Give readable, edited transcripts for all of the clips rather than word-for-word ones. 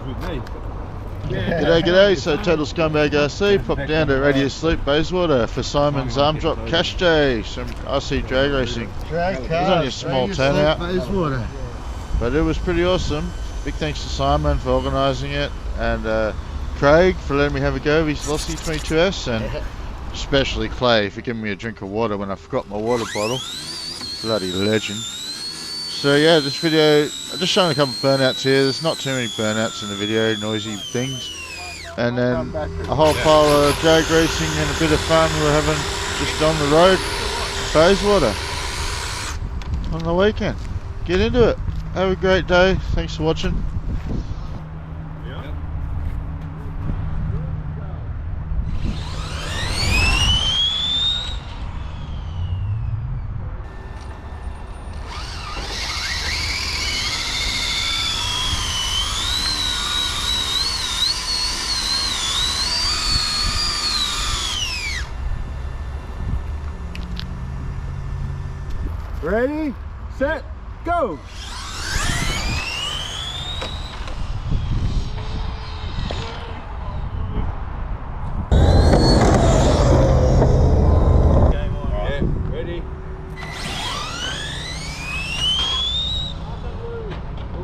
with me. G'day, g'day. So Total Scumbag RC popped down to Radio Sleep Bayswater for Simon's arm drop cash day, some RC drag racing. It was only a small turnout, but it was pretty awesome. Big thanks to Simon for organising it, and Craig for letting me have a go of his Lossy 22S, and especially Clay for giving me a drink of water when I forgot my water bottle. Bloody legend. So yeah, this video, I'm just showing a couple of burnouts here. There's not too many burnouts in the video, noisy things. And then a whole pile of drag racing and a bit of fun we're having just on the road, Bayswater, on the weekend. Get into it. Have a great day. Thanks for watching. Ready, set, go! Game on, yeah, ready?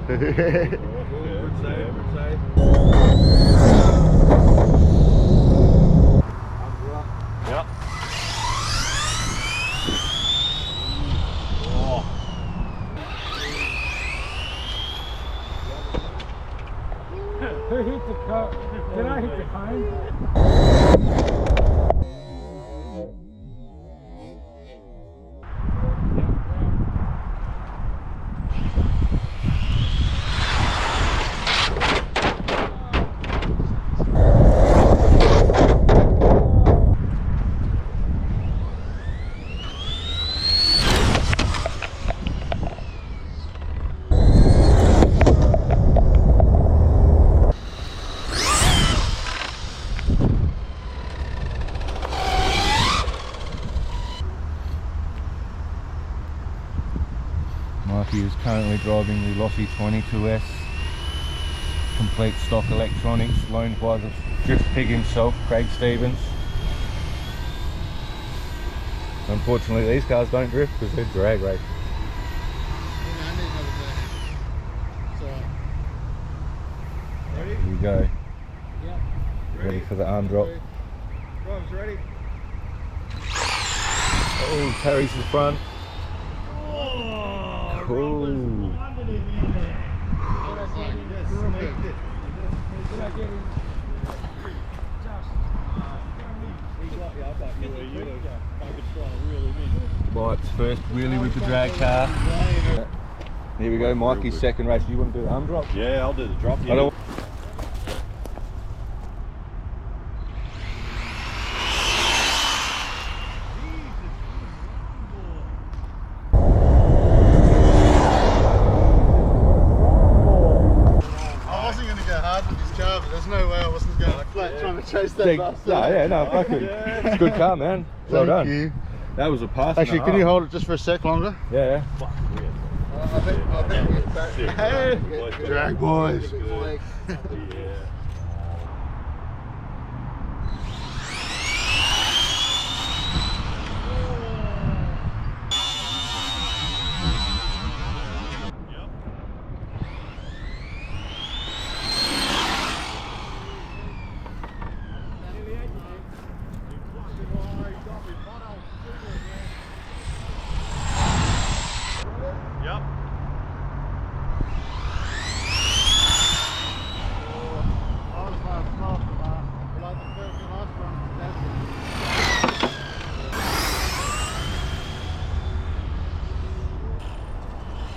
Good save, good save. Yep. Who hit the car? Did I hit the cone? Mikey is currently driving the Lossy 22S, complete stock electronics, loaned by the drift pig himself, Craig Stevens. Unfortunately these cars don't drift because they're drag racing. Here we go. Ready for the arm drop. Drivers ready? Oh, Terry's in front. Cool. Mike's first wheelie with the drag car. Here we go, Mikey's second race. You want to do the arm drop? Yeah, I'll do the drop. I don't. There's no way I wasn't going like flat trying to chase that bus. No, fuck it. It's a good car, man. Well done. Thank you. That was a pass. Actually, can you hold it just for a sec longer? Yeah. I think we're back. Hey, drag boys.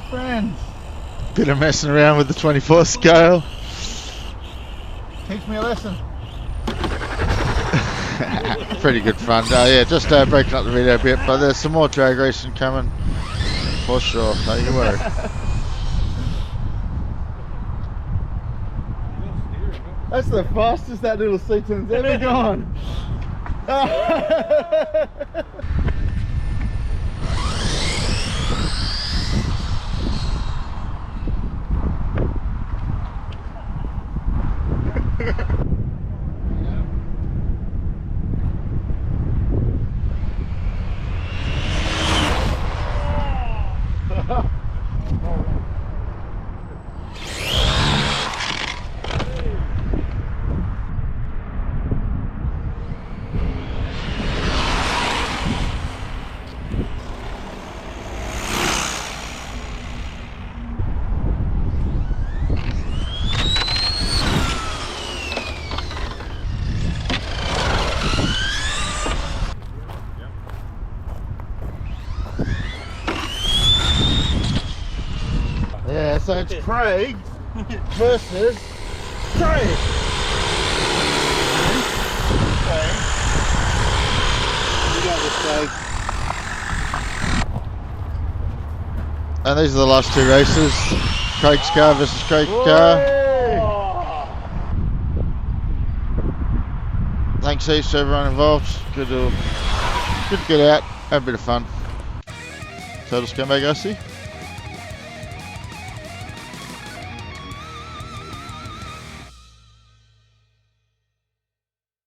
Friends, bit of messing around with the 24 scale. Teach me a lesson. Pretty good fun. Yeah, just breaking up the video a bit, but there's some more drag racing coming for sure. Don't you worry. That's the fastest that little C10's ever gone. Yeah, so it's Craig versus Craig. Okay. You got this, Craig. And these are the last two races. Craig's car versus Craig's car. Thanks heaps to everyone involved. Good to get out, have a bit of fun. Total Scumbag, I see.